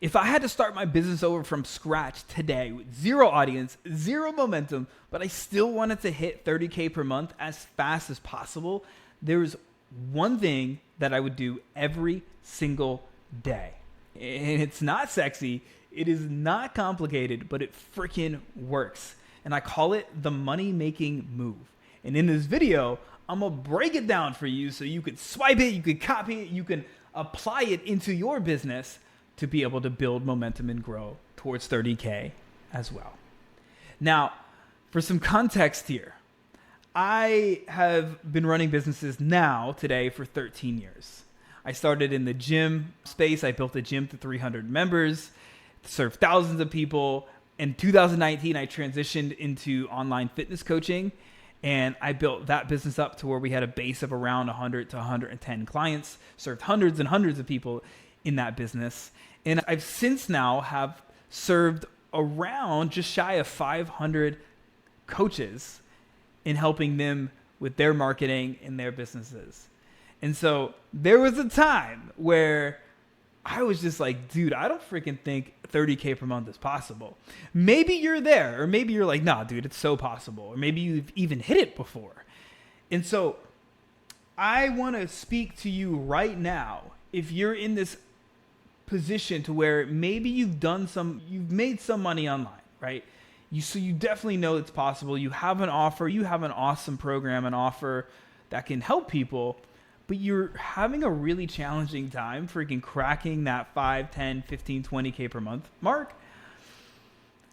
If I had to start my business over from scratch today with zero audience, zero momentum, but I still wanted to hit 30K per month as fast as possible, there's one thing that I would do every single day. And it's not sexy, it is not complicated, but it freaking works. And I call it the money-making move. And in this video, I'm gonna break it down for you so you can swipe it, you can copy it, you can apply it into your business to be able to build momentum and grow towards 30K as well. Now, for some context here, I have been running businesses today for 13 years. I started in the gym space. I built a gym to 300 members, served thousands of people. In 2019, I transitioned into online fitness coaching, and I built that business up to where we had a base of around 100 to 110 clients, served hundreds and hundreds of people in that business. And I've since now have served around just shy of 500 coaches in helping them with their marketing and their businesses. And so there was a time where I was just like, dude, I don't freaking think 30K per month is possible. Maybe you're there, or maybe you're like, nah, dude, it's so possible. Or maybe you've even hit it before. And so I want to speak to you right now. If you're in this position to where maybe you've made some money online, right? So you definitely know it's possible. You have an offer, you have an awesome program, an offer that can help people, but you're having a really challenging time freaking cracking that 5, 10, 15, 20K per month mark.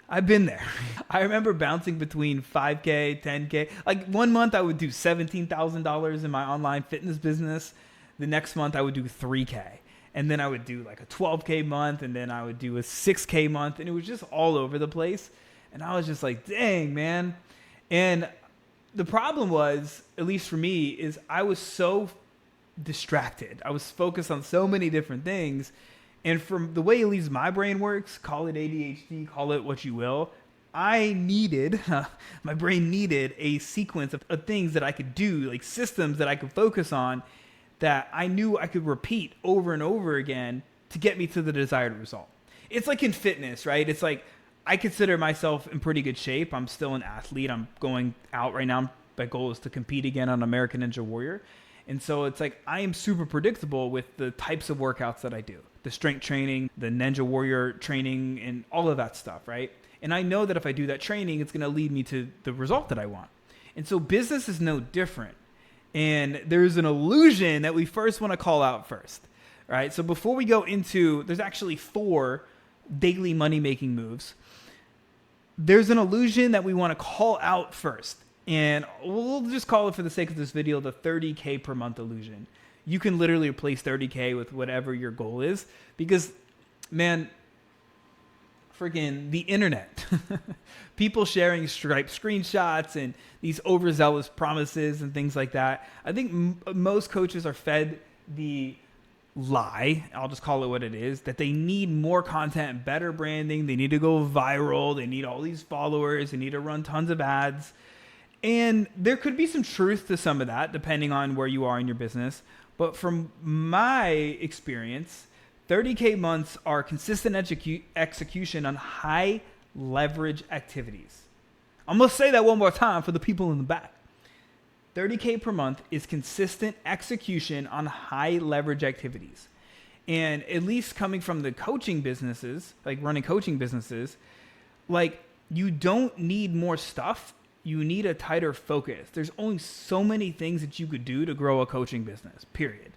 I've been there. I remember bouncing between 5K, 10K. Like one month I would do $17,000 in my online fitness business. The next month I would do 3K. And then I would do like a 12K month, and then I would do a 6K month, and it was just all over the place. And I was just like, dang, man. And the problem was, at least for me, is I was so distracted. I was focused on so many different things. And from the way at least my brain works, call it ADHD, call it what you will, my brain needed a sequence of things that I could do, like systems that I could focus on, that I knew I could repeat over and over again to get me to the desired result. It's like in fitness, right? It's like I consider myself in pretty good shape. I'm still an athlete. I'm going out right now. My goal is to compete again on American Ninja Warrior. And so it's like I am super predictable with the types of workouts that I do. The strength training, the Ninja Warrior training, and all of that stuff, right? And I know that if I do that training, it's going to lead me to the result that I want. And so business is no different. And there's an illusion that we first want to call out first, right? So before we go into, there's actually 4 daily money-making moves. There's an illusion that we want to call out first. And we'll just call it, for the sake of this video, the 30K per month illusion. You can literally replace 30K with whatever your goal is, because, man, freaking the internet, people sharing Stripe screenshots and these overzealous promises and things like that. I think most coaches are fed the lie, I'll just call it what it is, that they need more content, better branding, they need to go viral, they need all these followers, they need to run tons of ads. And there could be some truth to some of that, depending on where you are in your business. But from my experience, 30K months are consistent execution on high leverage activities. I'm going to say that one more time for the people in the back. 30K per month is consistent execution on high leverage activities. And at least coming from the coaching businesses, like running coaching businesses, like you don't need more stuff. You need a tighter focus. There's only so many things that you could do to grow a coaching business, period.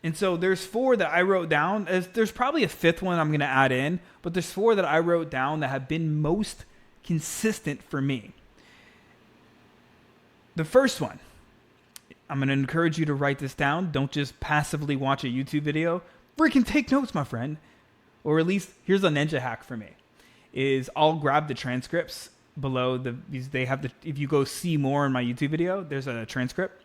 And so there's 4 that I wrote down. There's probably a 5th one I'm going to add in, but there's 4 that I wrote down that have been most consistent for me. The first one, I'm going to encourage you to write this down. Don't just passively watch a YouTube video. Freaking take notes, my friend. Or at least, here's a ninja hack for me, is I'll grab the transcripts below if you go see more in my YouTube video, there's a transcript.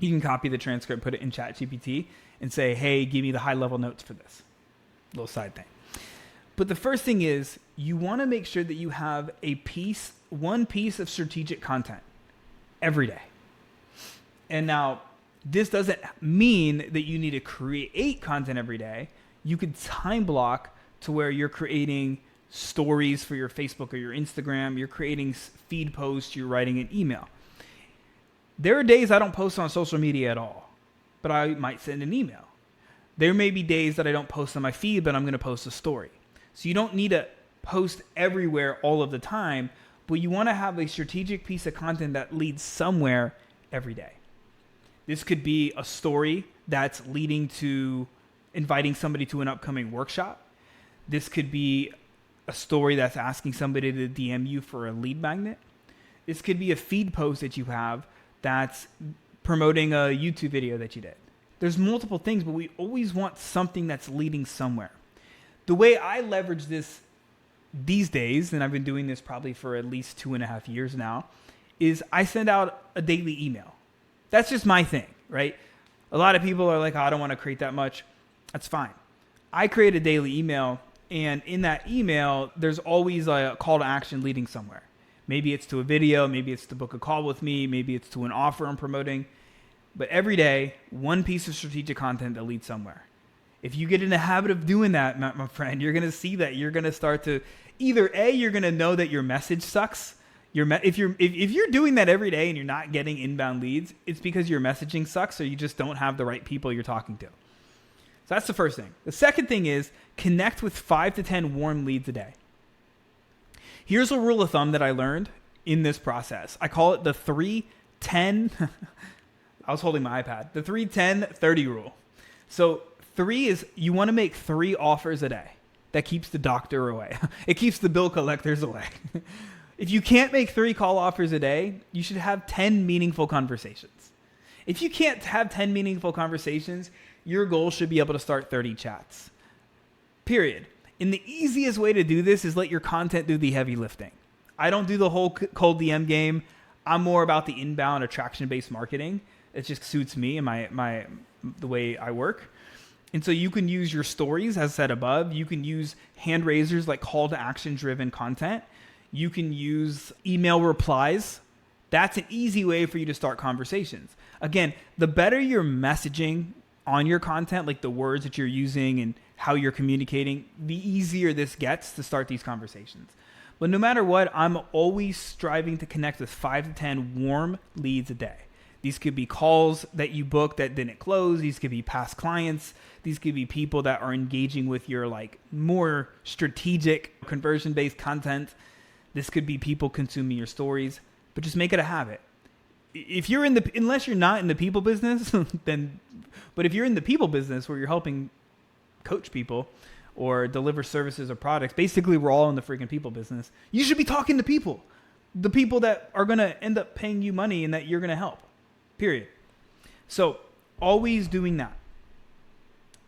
You can copy the transcript, put it in ChatGPT, and say, hey, give me the high level notes for this. Little side thing. But the first thing is you want to make sure that you have one piece of strategic content every day. And now this doesn't mean that you need to create content every day. You could time block to where you're creating stories for your Facebook or your Instagram, you're creating feed posts, you're writing an email. There are days I don't post on social media at all, but I might send an email. There may be days that I don't post on my feed, but I'm going to post a story. So you don't need to post everywhere all of the time, but you want to have a strategic piece of content that leads somewhere every day. This could be a story that's leading to inviting somebody to an upcoming workshop. This could be a story that's asking somebody to DM you for a lead magnet. This could be a feed post that you have that's promoting a YouTube video that you did. There's multiple things, but we always want something that's leading somewhere. The way I leverage this these days, and I've been doing this probably for at least 2.5 years now, is I send out a daily email. That's just my thing, right? A lot of people are like, oh, I don't want to create that much. That's fine. I create a daily email, and in that email, there's always a call to action leading somewhere. Maybe it's to a video, maybe it's to book a call with me, maybe it's to an offer I'm promoting. But every day, one piece of strategic content that leads somewhere. If you get in the habit of doing that, my friend, you're going to see that you're going to start to either A, you're going to know that your message sucks. If you're doing that every day and you're not getting inbound leads, it's because your messaging sucks or you just don't have the right people you're talking to. So that's the first thing. The second thing is connect with 5 to 10 warm leads a day. Here's a rule of thumb that I learned in this process. I call it the 3-10. I was holding my iPad. The 3-10-30 rule. So 3 is you want to make 3 offers a day. That keeps the doctor away. It keeps the bill collectors away. If you can't make 3 call offers a day, you should have 10 meaningful conversations. If you can't have 10 meaningful conversations, your goal should be able to start 30 chats. Period. And the easiest way to do this is let your content do the heavy lifting. I don't do the whole cold DM game. I'm more about the inbound attraction-based marketing. It just suits me and the way I work. And so you can use your stories, as said above. You can use hand raisers like call to action driven content. You can use email replies. That's an easy way for you to start conversations. Again, the better your messaging on your content, like the words that you're using and how you're communicating, the easier this gets to start these conversations. But no matter what, I'm always striving to connect with 5 to 10 warm leads a day. These could be calls that you booked that didn't close. These could be past clients. These could be people that are engaging with your more strategic conversion-based content. This could be people consuming your stories, but just make it a habit. Unless you're not in the people business, but if you're in the people business where you're helping coach people or deliver services or products, basically we're all in the freaking people business. You should be talking to people, the people that are going to end up paying you money and that you're going to help. Period. So always doing that.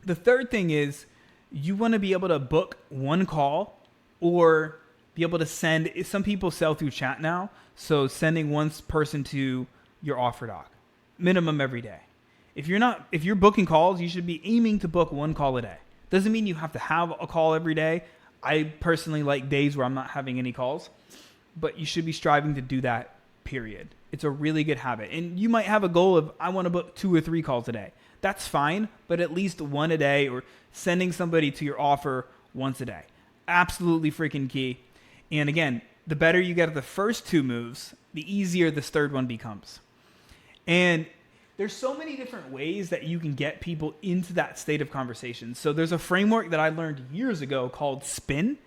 The third thing is you want to be able to book one call or be able to send. Some people sell through chat now. So sending one person to your offer doc, minimum every day. If you're booking calls, you should be aiming to book one call a day. Doesn't mean you have to have a call every day. I personally like days where I'm not having any calls, but you should be striving to do that, period. It's a really good habit. And you might have a goal of, I want to book 2 or 3 calls a day. That's fine, but at least one a day or sending somebody to your offer once a day. Absolutely freaking key. And again, the better you get at the first 2 moves, the easier this third one becomes. And there's so many different ways that you can get people into that state of conversation. So there's a framework that I learned years ago called SPIN.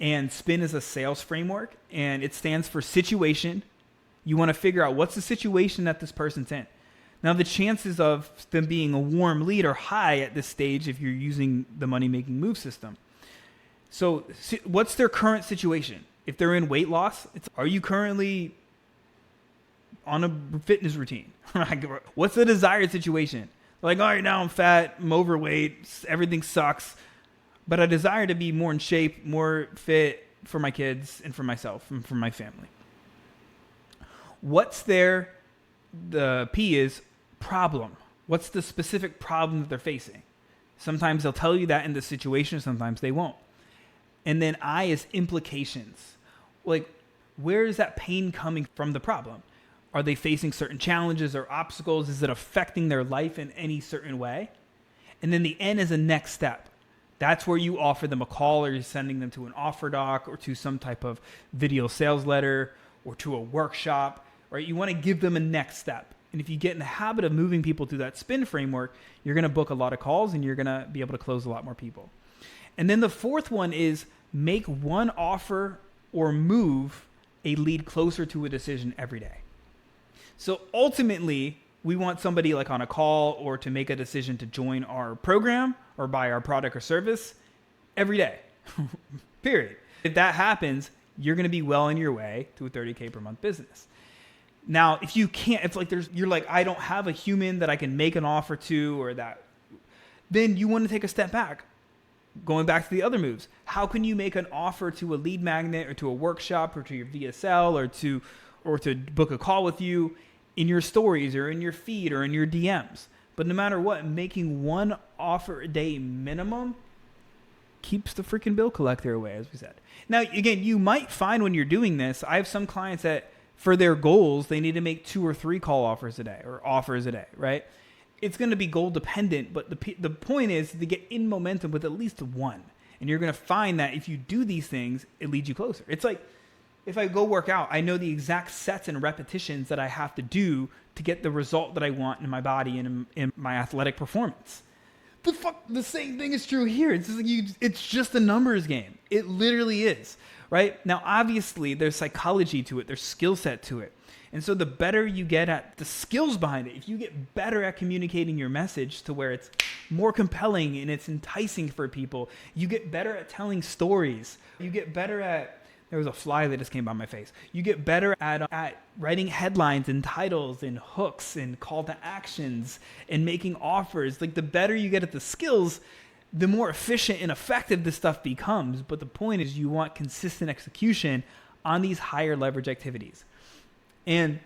And SPIN is a sales framework, and it stands for situation. You want to figure out what's the situation that this person's in. Now, the chances of them being a warm lead are high at this stage if you're using the money-making move system. So what's their current situation? If they're in weight loss, are you currently on a fitness routine? What's the desired situation? Like, all right, now I'm fat, I'm overweight, everything sucks, but I desire to be more in shape, more fit for my kids and for myself and for my family. The P is problem. What's the specific problem that they're facing? Sometimes they'll tell you that in the situation, sometimes they won't. And then I is implications. Like, where is that pain coming from the problem? Are they facing certain challenges or obstacles? Is it affecting their life in any certain way? And then the N is a next step. That's where you offer them a call, or you're sending them to an offer doc or to some type of video sales letter or to a workshop, right? You want to give them a next step. And if you get in the habit of moving people through that spin framework, you're going to book a lot of calls and you're going to be able to close a lot more people. And then the fourth one is make one offer or move a lead closer to a decision every day. So ultimately, we want somebody like on a call or to make a decision to join our program or buy our product or service every day, period. If that happens, you're going to be well on your way to a 30K per month business. Now, if you can't, if like you're like, I don't have a human that I can make an offer to or that, then you want to take a step back. Going back to the other moves, how can you make an offer to a lead magnet or to a workshop or to your VSL or to book a call with you in your stories or in your feed or in your DMs? But no matter what, making one offer a day minimum keeps the freaking bill collector away, as we said. Now, again, you might find when you're doing this, I have some clients that for their goals, they need to make 2 or 3 call offers a day or offers a day, right? It's going to be goal dependent, but the point is to get in momentum with at least one. And you're going to find that if you do these things, it leads you closer. It's like if I go work out, I know the exact sets and repetitions that I have to do to get the result that I want in my body and in my athletic performance. The same thing is true here. It's just a numbers game. It literally is, right? Now, obviously, there's psychology to it. There's skill set to it. And so the better you get at the skills behind it, if you get better at communicating your message to where it's more compelling and it's enticing for people, you get better at telling stories. You get better at, there was a fly that just came by my face. You get better at writing headlines and titles and hooks and call to actions and making offers. Like the better you get at the skills, the more efficient and effective this stuff becomes. But the point is you want consistent execution on these higher leverage activities. And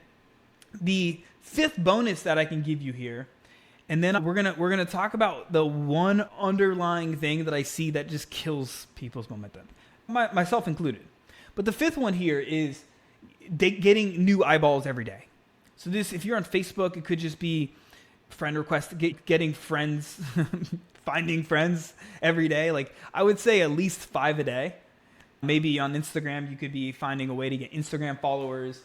the fifth bonus that I can give you here, and then we're gonna talk about the one underlying thing that I see that just kills people's momentum, myself included. But the fifth one here is getting new eyeballs every day. So this, if you're on Facebook, it could just be friend requests, getting friends, finding friends every day. Like I would say at least 5 a day. Maybe on Instagram, you could be finding a way to get Instagram followers.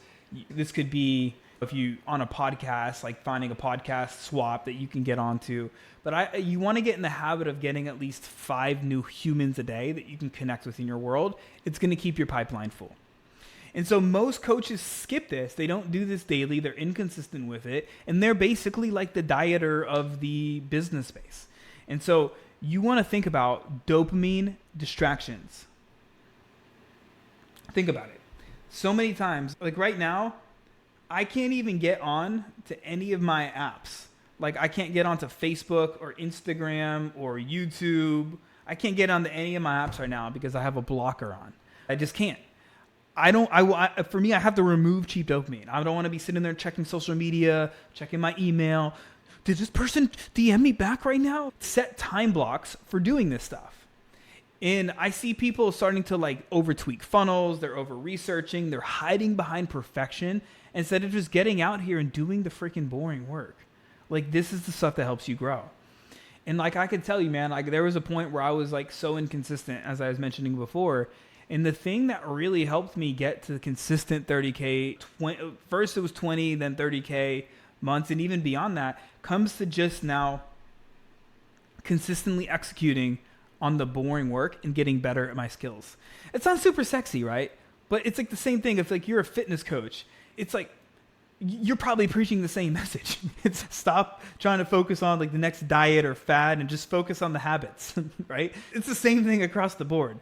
This could be if you on a podcast, like finding a podcast swap that you can get onto. But you want to get in the habit of getting at least 5 new humans a day that you can connect with in your world. It's going to keep your pipeline full. And so most coaches skip this. They don't do this daily. They're inconsistent with it. And they're basically like the dieter of the business space. And so you want to think about dopamine distractions. Think about it. So many times, like right now, I can't even get on to any of my apps. Like I can't get onto Facebook or Instagram or YouTube. I can't get onto any of my apps right now because I have a blocker on. I just can't. For me, I have to remove cheap dopamine. I don't want to be sitting there checking social media, checking my email. Did this person DM me back right now? Set time blocks for doing this stuff. And I see people starting to like over tweak funnels. They're over researching. They're hiding behind perfection instead of just getting out here and doing the freaking boring work. Like this is the stuff that helps you grow. And like I could tell you, man, like there was a point where I was like so inconsistent, as I was mentioning before. And the thing that really helped me get to the consistent 30K, first it was 20, then 30K months, and even beyond that, comes to just now consistently executing on the boring work and getting better at my skills. It sounds super sexy, right? But it's like the same thing. If like you're a fitness coach, it's like you're probably preaching the same message. It's stop trying to focus on like the next diet or fad and just focus on the habits, right? It's the same thing across the board.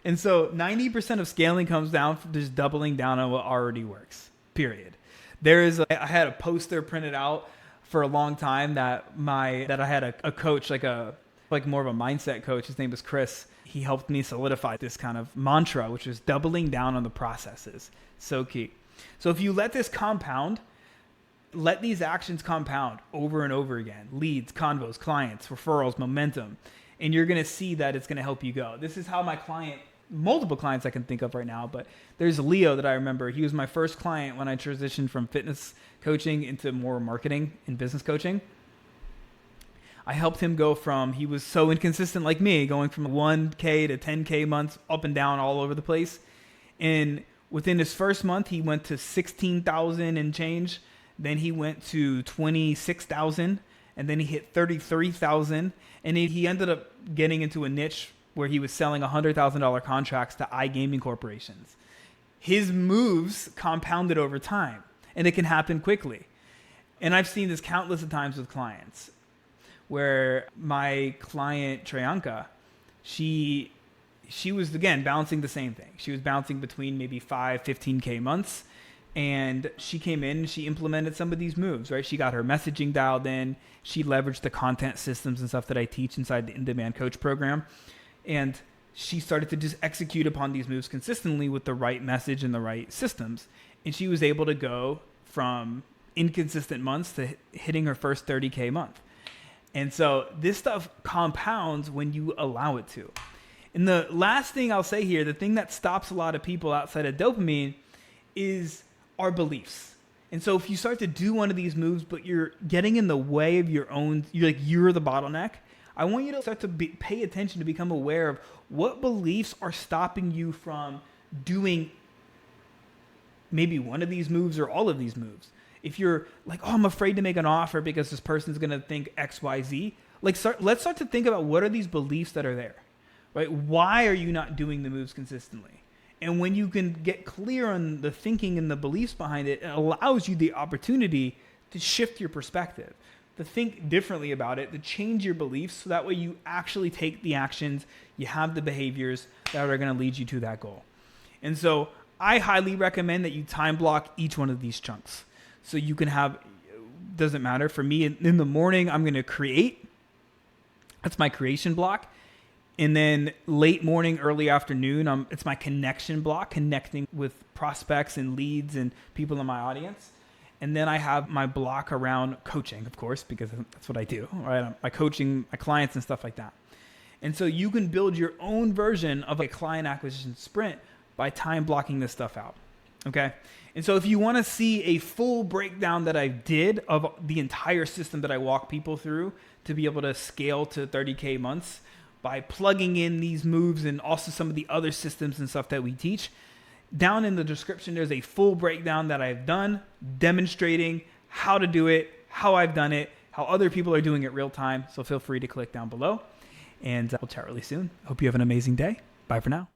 And so 90% of scaling comes down to just doubling down on what already works, period. I had a poster printed out for a long time that I had a coach, like more of a mindset coach. His name was Chris. He helped me solidify this kind of mantra, which is doubling down on the processes. So key. So if you let this compound, let these actions compound over and over again, leads, convos, clients, referrals, momentum, and you're going to see that it's going to help you go. This is how multiple clients I can think of right now, but there's Leo that I remember. He was my first client when I transitioned from fitness coaching into more marketing and business coaching. I helped him go from, he was so inconsistent like me, going from 1K to 10K months, up and down all over the place. And within his first month, he went to 16,000 and change. Then he went to 26,000, and then he hit 33,000. And he ended up getting into a niche where he was selling $100,000 contracts to iGaming corporations. His moves compounded over time, and it can happen quickly. And I've seen this countless of times with clients, where my client Treyanka, she was, again, bouncing the same thing. She was bouncing between maybe 15K months, and she came in and she implemented some of these moves, right? She got her messaging dialed in. She leveraged the content systems and stuff that I teach inside the In-Demand Coach program. And she started to just execute upon these moves consistently with the right message and the right systems. And she was able to go from inconsistent months to hitting her first 30K month. And so this stuff compounds when you allow it to. And the last thing I'll say here, the thing that stops a lot of people outside of dopamine is our beliefs. And so if you start to do one of these moves, but you're getting in the way of your own, you're the bottleneck, I want you to start to pay attention, to become aware of what beliefs are stopping you from doing maybe one of these moves or all of these moves. If you're like, oh, I'm afraid to make an offer because this person's going to think X, Y, Z, let's start to think about what are these beliefs that are there, right? Why are you not doing the moves consistently? And when you can get clear on the thinking and the beliefs behind it, it allows you the opportunity to shift your perspective, to think differently about it, to change your beliefs, so that way you actually take the actions, you have the behaviors that are going to lead you to that goal. And so I highly recommend that you time block each one of these chunks. So you can have, doesn't matter, for me in the morning, I'm going to create. That's my creation block. And then late morning, early afternoon, it's my connection block, connecting with prospects and leads and people in my audience. And then I have my block around coaching, of course, because that's what I do, right? My coaching, my clients and stuff like that. And so you can build your own version of a client acquisition sprint by time blocking this stuff out, okay? And so if you want to see a full breakdown that I did of the entire system that I walk people through to be able to scale to 30K months, by plugging in these moves and also some of the other systems and stuff that we teach, down in the description, there's a full breakdown that I've done demonstrating how to do it, how I've done it, how other people are doing it real time. So feel free to click down below, and we'll chat really soon. Hope you have an amazing day. Bye for now.